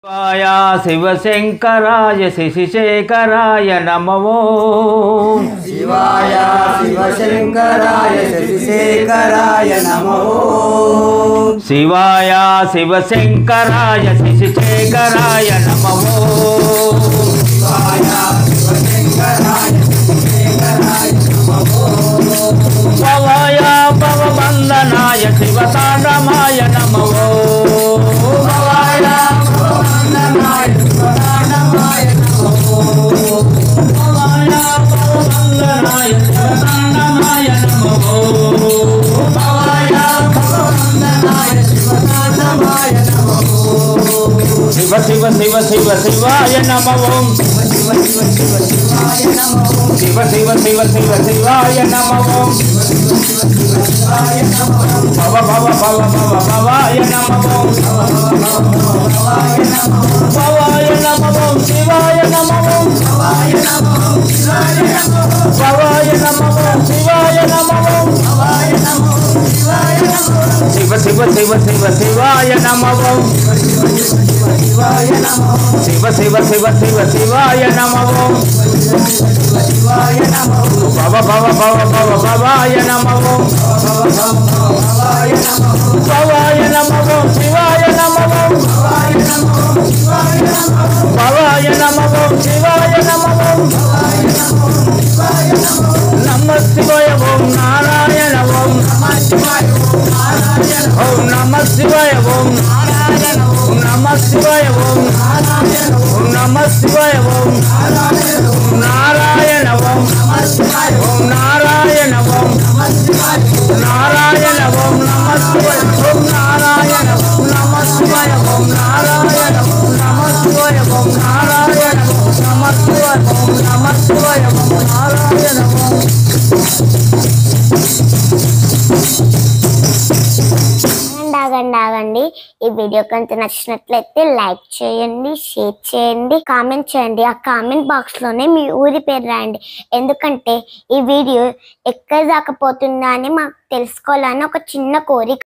शिवाय शिवशंकराय शशिशेखराय नमो। शिवाय शिवशंकराय शशिशेखराय नमो। शिवाय शिवशंकराय शशिशेखराय नमो। शिवाय शिवशंकराय शशिशेखराय नमो। भवाय भवबंधनाय शिवतांडवाय नमो। शिव शिव शिव शिव शिवाय नमो। शिव शिव शिव शिव शिवाय नमो। भव भव भव भव भवाय नमो। भवाय नमो शिवाय नमो। भवाय नमो शिवाय नमो। शिव शिव शिव शिव शिवाय नमो। शिव शिव शिव शिव शिवाय नमो। भव भव भव भव भवाय नमो। भवाय नमो शिवाय नमो। भवाय नमो शिवाय नमो। नमः शिवाय ओम नारायण ओम नमः शिवाय ओम नमः शिवाय ओम नारायण ओम नमः शिवाय ओम नारायण ओम नमः शिवाय ओम नारायण ओम नमः शिवाय ओम नारायण ओम नमः शिवाय नारायण ओम नमः शिवाय ओम नारायण ओम नमः शिवाय ओम नारायण ओम नमः शिवाय ओम नारायण ओम नमः शिवाय ओम नमः शिवाय ओम नारायण ओम। ఆగండి ఈ వీడియో కనుక నచ్చినట్లయితే లైక్ చేయండి, షేర్ చేయండి, కామెంట్ చేయండి. ఆ కామెంట్ బాక్స్ లోనే మీ ఊరి పేరు రాయండి. ఎందుకంటే ఈ వీడియో ఎక్కడ దాకా పోతుందా అని మాకు తెలుసుకోవాలని ఒక చిన్న కోరిక.